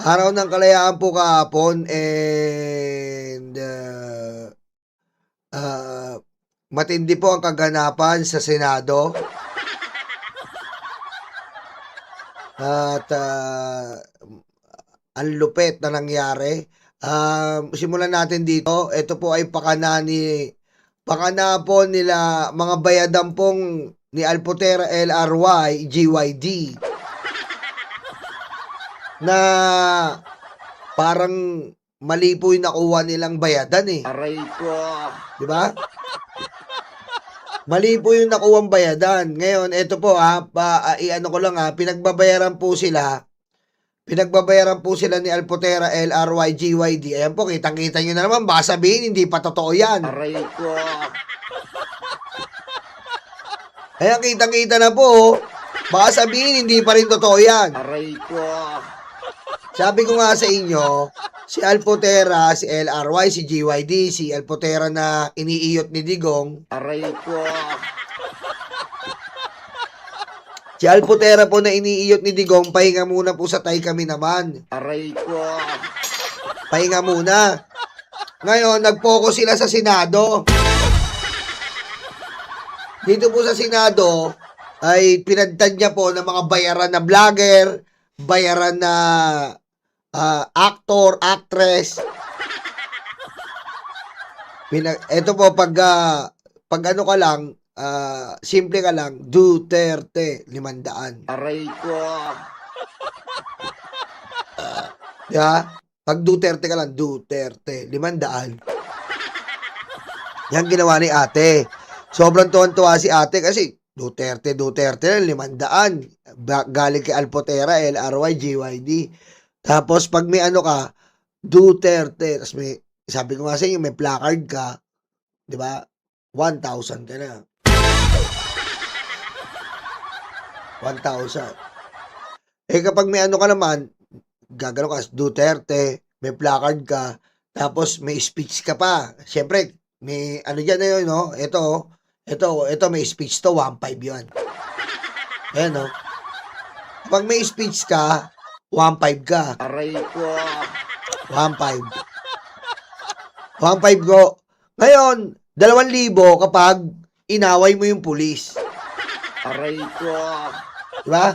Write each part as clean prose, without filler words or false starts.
Araw ng Kalayaan po kahapon and ah, matindi po ang kaganapan sa Senado at ang lupit na nangyari. Simulan natin dito. Ito po ay pakana po nila mga bayadampong ni Alpotera LRY, GYD na parang mali po yung nakuha nilang bayadan eh. Aray ko. Di ba? Mali po yung nakuwang bayadan. Ngayon, ito po iano ko lang pinagbabayaran po sila ni Alpotera LRY GYD. Ayan po, kitang-kita nyo na naman. Baka sabihin, hindi pa totoo yan. Aray ko. Ayan, kitang-kita na po. Baka sabihin, hindi pa rin totoo yan. Aray ko. Sabi ko nga sa inyo, si Alpotera, si LRY, si GYD, si Alpotera na iniiyot ni Digong. Aray ko. Si Alpotera po na iniiyot ni Digong, pahinga muna po sa tay kami naman. Aray ko. Pahinga muna. Ngayon, nag-focus sila sa Senado. Dito po sa Senado, ay pinagtad niya po ng mga bayaran na vlogger, bayaran na actor, actress. Ito po, pag ano ka lang, simple ka lang, Duterte, 500. Aray ko. Yeah? Pag Duterte ka lang, Duterte, 500. Yan ginawa ni ate. Sobrang tuwan-tuwa si ate kasi Duterte, 500. Galing kay Alpotera, LRY, GYD. Tapos pag may ano ka, Duterte, tapos may, sabi ko nga sa inyo, may placard ka, di ba? 1,000 ka na. 1,000. Eh kapag may ano ka naman, gagano ka, Duterte, may placard ka, tapos may speech ka pa. Siyempre, may ano dyan na yun, no? Ito, may speech to, 1,500 yun. Ayan, no? Kapag may speech ka, 1,500 ka. Aray ko. 1,500. 1,500 ko. Ngayon, 2,000 kapag inaway mo yung pulis. Aray ko. Diba?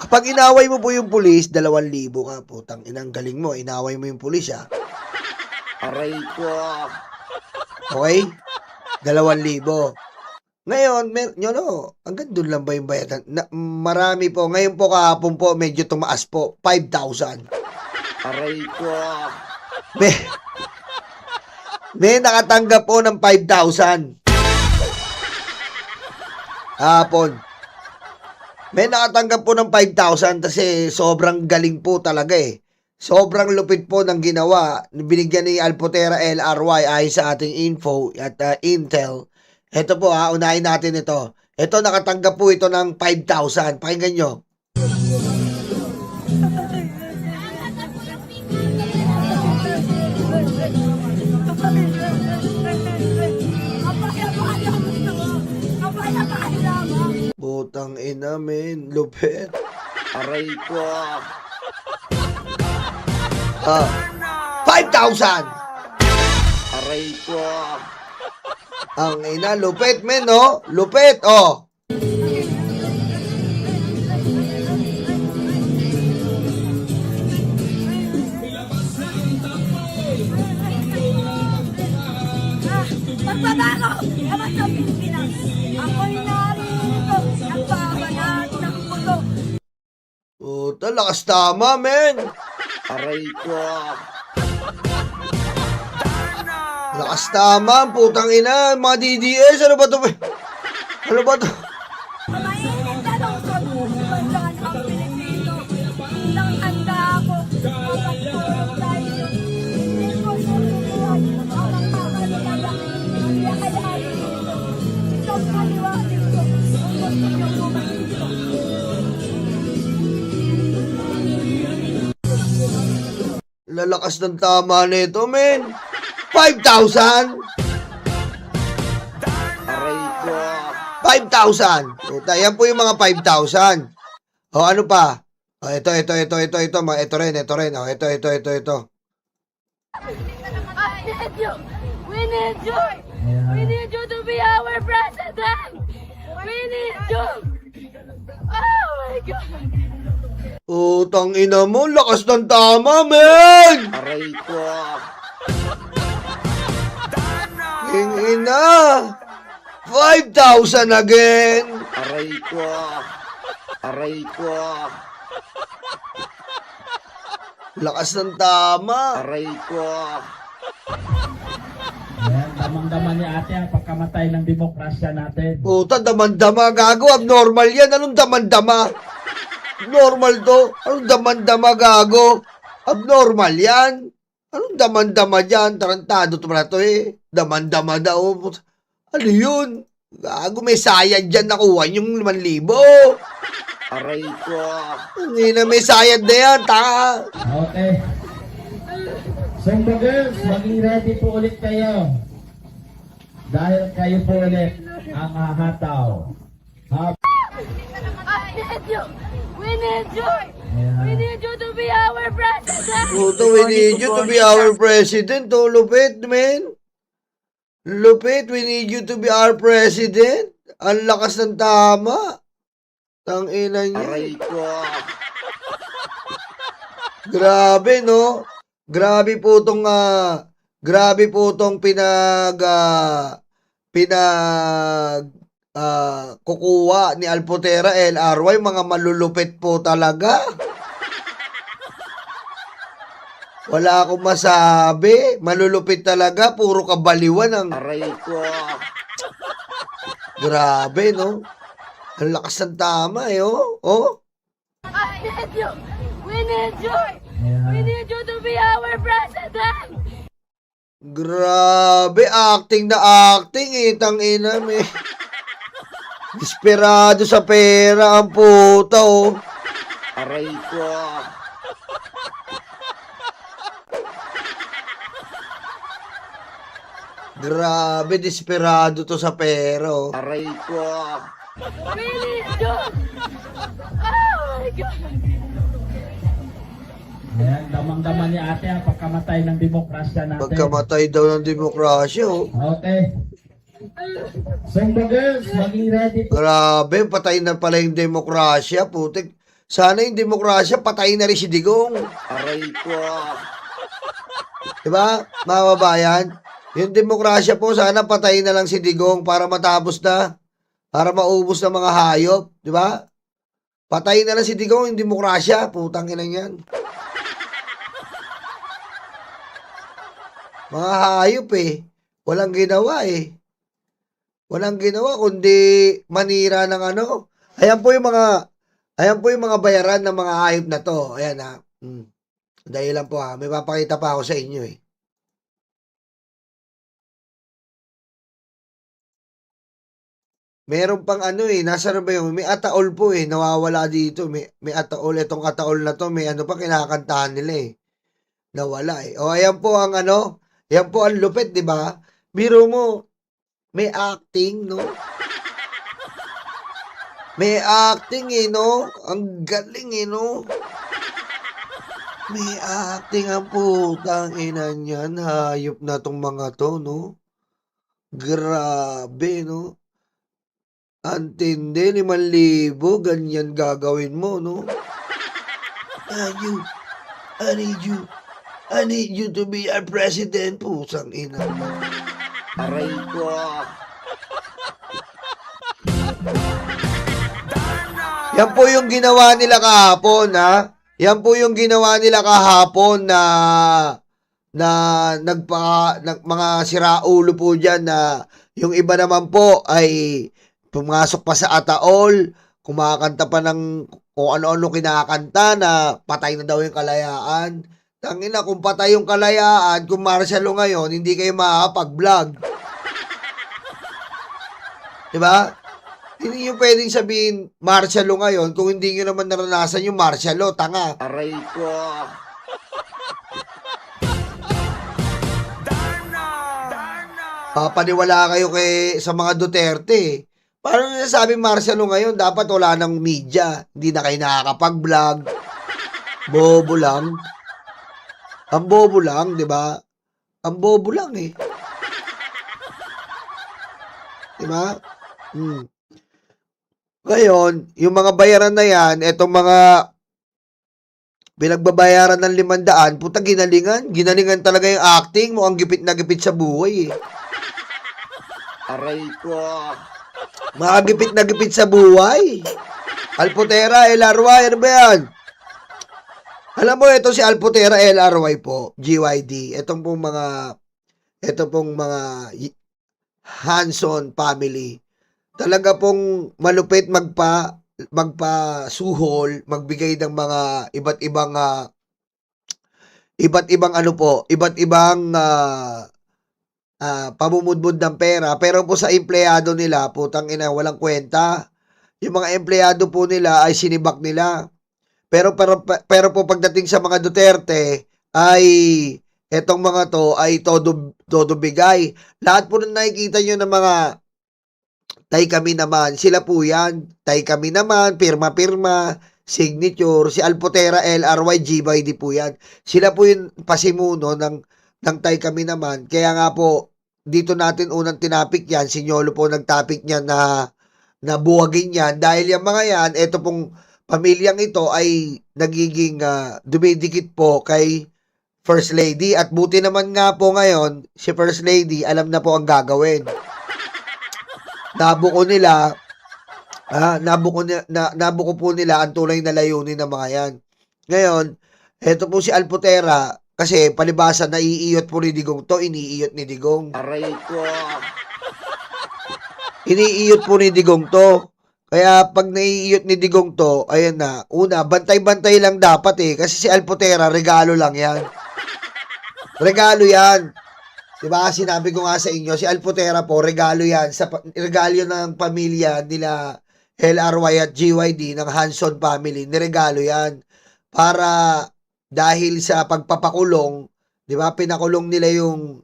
Kapag inaway mo po yung pulis, 2,000 ka. Putang inang galing mo. Inaway mo yung pulis, ha? Aray ko. Okay? 2,000. Ngayon, hanggang doon lang ba yung bayadan? Marami po. Ngayon po kahapon po, medyo tumaas po. 5,000. Aray ko. May nakatanggap po ng 5,000. Hapon. May nakatanggap po ng 5,000 kasi sobrang galing po talaga eh. Sobrang lupit po ng ginawa. Binigyan ni Alpotera LRY ayon sa ating info at intel. Ito po unahin natin ito. Ito nakatanggap po ito ng 5,000. Pakinggan nyo. Butang ina men, lupit. Aray ko. 5,000! Aray ko. Ang ina, lupit men, no? Lupit, oh. Pagbabago! Amat ng Pilipinas! Ako'y narito! Nagbabanat ng puto! Puta, lakas tama, men. Aray ko. Lakas tama, putang ina. Mga DDS, ano ba to? Ano ba to? Mainit na lungsod! Bandan ang Pilipino! Ilang handa ako! Mapagpulong tayo! Hindi ko susubuhan! Ang pangalaga! Hindi kayaan dito! Isang kaliwanin ko! Kung gusto niyong bumalik ko! Lalakas ng tama nito, men. 5,000? Aray ko. 5,000. Puta, yan po yung mga 5,000. O ano pa? Oh, ito. Ito rin. Oh, ito. I need you. We need you. We need you to be our president. We need you. Oh my God. Utang ina mo, lakas ng tama, men! Aray ko. King ina! 5,000 again! Aray ko. Aray ko. Lakas ng tama! Aray ko. Ayan, damang-dama ni ate ang pagkamatay ng demokrasya natin. Puta, damandama, gago. Abnormal yan. Anong damandama? Normal to. Anong damandama, gago? Abnormal yan. Anong damandama dyan? Tarantado to pala to eh. Damandama daw. Ano yun? Gago, may sayad dyan. Nakuha yung 5,000. Aray ko. Hindi na may sayad na yan. Taka. Okay. Sumba girls, maging ready po ulit kayo. Dahil kayo po ulit ang hahataw. I need you. We need you. Ayan. We need you to be our president. Puto, we need you to be our president. Oh, lupit, man. Lupit, we need you to be our president. Ang lakas ng tama. Tangina niya. Aray ko. Grabe, no? Grabe po tong kukuha ni Alpotera LRY, mga malulupit po talaga. Wala akong masabi. Malulupit talaga. Puro kabaliwan ang... Aray ko. Grabe, no? Ang lakas ng tama, eh, oh. Oh. I need you. We need you. Ayan. We need you to be our president. Grabe, acting na acting, eh. Tangina, may... Desperado sa pera ang puta, oh. Aray ko. Grabe, desperado to sa pera, oh. Aray ko. We need you. Oh my God. Ayan, damang-dama ni ate ang pagkamatay ng demokrasya natin. Pagkamatay daw ng demokrasya, oh. Okay. Sumba girls, maging ready po. Grabe, patay na pala yung demokrasya, putik. Sana yung demokrasya, patay na rin si Digong. Aray ko. Diba, mga babayan? Yung demokrasya po, sana patay na lang si Digong para matapos na. Para maubos na mga hayop. Diba? Patay na lang si Digong, yung demokrasya. Putang ina yan. Mga hayop eh. Walang ginawa eh. Walang ginawa kundi manira ng ano. Ayan po yung mga bayaran ng mga hayop na to. Ayan ha. Dahil lang po ha. May papakita pa ako sa inyo eh. Meron pang ano eh, nasa ba yung, may ataol po eh, nawawala dito, may ataol, itong ataol na to, may ano pa kinakantahan nila eh. Nawala eh. O ayan po ang ano, ayan po ang lupit, di ba? Biro mo, may acting, no? May acting eh, no? Ang galing eh, no? May acting ang putang ina niyan, hayop na tong mga to, no? Grabe, no? Antindi, 5,000, ganyan gagawin mo, no? I need you to be our president, pusang ina. Aray ko. Yan po yung ginawa nila kahapon, ha? Yan po yung ginawa nila kahapon na mga siraulo po dyan na yung iba naman po ay pumasok pa sa ataol, kumakanta pa ng kung ano-ano kinakanta na patay na daw yung kalayaan. Tangina, kung patay yung kalayaan, kung martial law ngayon, hindi kayo makakapag-vlog. Diba? Hindi nyo pwedeng sabihin martial law ngayon kung hindi nyo naman naranasan yung martial law, tanga. Aray ko. Papaniwala kayo sa mga Duterte. Paano nyo nasabing martial law ngayon? Dapat wala ng media. Hindi na kayo nakakapag-vlog. Bobo lang. Ang bobo lang, di ba? Ang bobo lang eh. Di ba? Ngayon, yung mga bayaran na yan, etong mga pinagbabayaran ng 500, puta ginalingan. Ginalingan talaga yung acting mo. Ang gipit na gipit sa buhay eh. Aray ko. Mga gipit na gipit sa buhay. Alpotera, LRY, ano ba yan? Alam mo, ito si Alpotera, LRY po, GYD. Ito pong mga Hanson family. Talaga pong malupit magpasuhol, magbigay ng mga iba't ibang pamumudmud ng pera, pero po sa empleyado nila, putang ina, walang kwenta. Yung mga empleyado po nila ay sinibak nila. Pero po pagdating sa mga Duterte ay etong mga to ay todo bigay. Lahat po na nakikita nyo ng mga tay kami naman, sila po yan. Tay kami naman, pirma-pirma, signature, si Alpotera, LRY, GYD po yan. Sila po yung pasimuno ng tay kami naman. Kaya nga po, dito natin unang tinapik yan. Si Nyolo po nagtapik niya na buwagin yan. Dahil yung mga yan, eto pong pamilyang ito ay nagiging dumidikit po kay First Lady. At buti naman nga po ngayon, si First Lady, alam na po ang gagawin. Nabuko po nila ang tunay na layunin ng mga yan. Ngayon, eto po si Alpotera, kasi palibasa naiiyot po ni Digong to, iniiyot ni Digong. Aray ko. Iniiyot po ni Digong to. Kaya pag naiiyot ni Digong to, ayan na, una, bantay-bantay lang dapat eh, kasi si Alpotera, regalo lang yan. Regalo yan. Diba, sinabi ko nga sa inyo, si Alpotera po, regalo yan. Regalo ng pamilya nila LRY at GYD ng Hanson family, niregalo yan. Para dahil sa pagpapakulong, di ba, pinakulong nila yung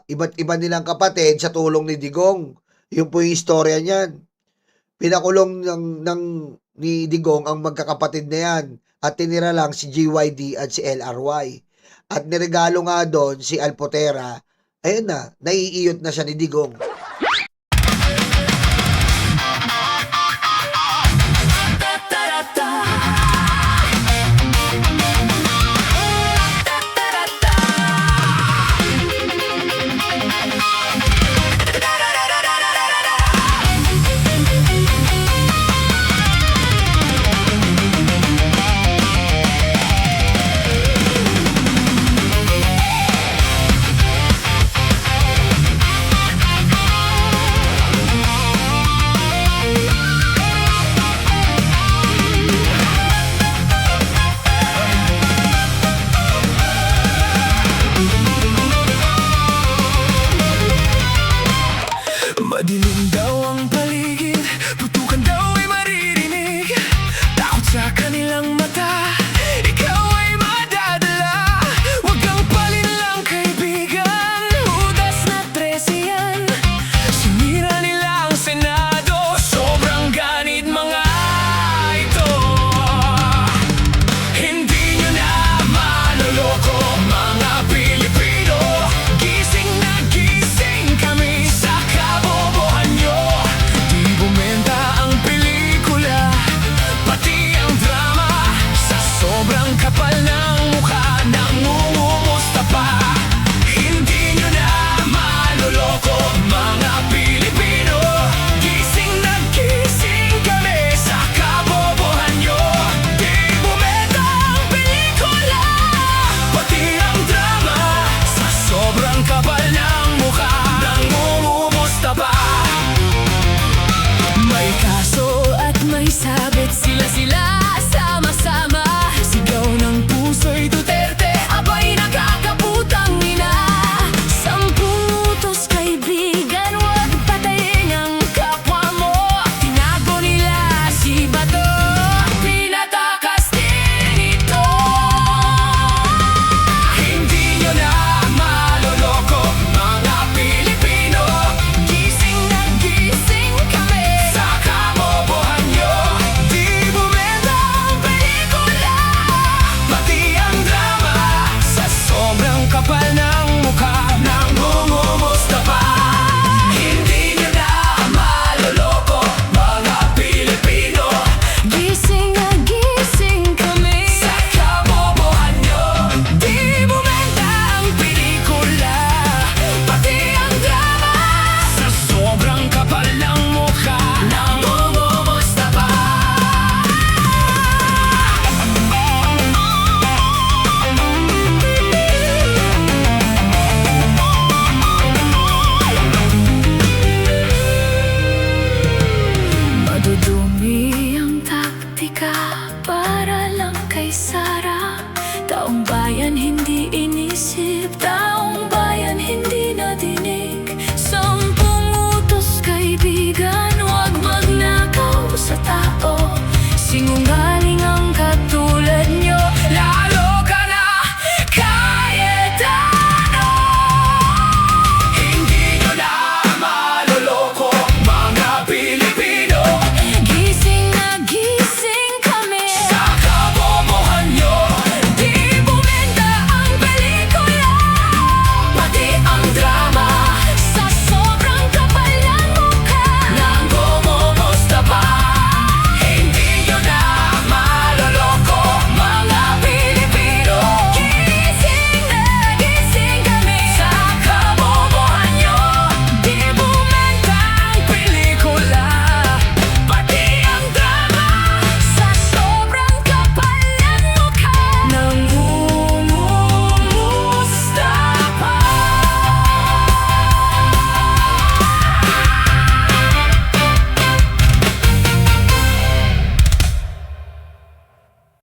iba't iba nilang kapatid sa tulong ni Digong. Yun po yung istorya niyan. Pinakulong ni Digong ang magkakapatid na yan at tinira lang si GYD at si LRY. At niregalo nga doon si Alpotera, ayun na, naiiyot na siya ni Digong. bayan hindi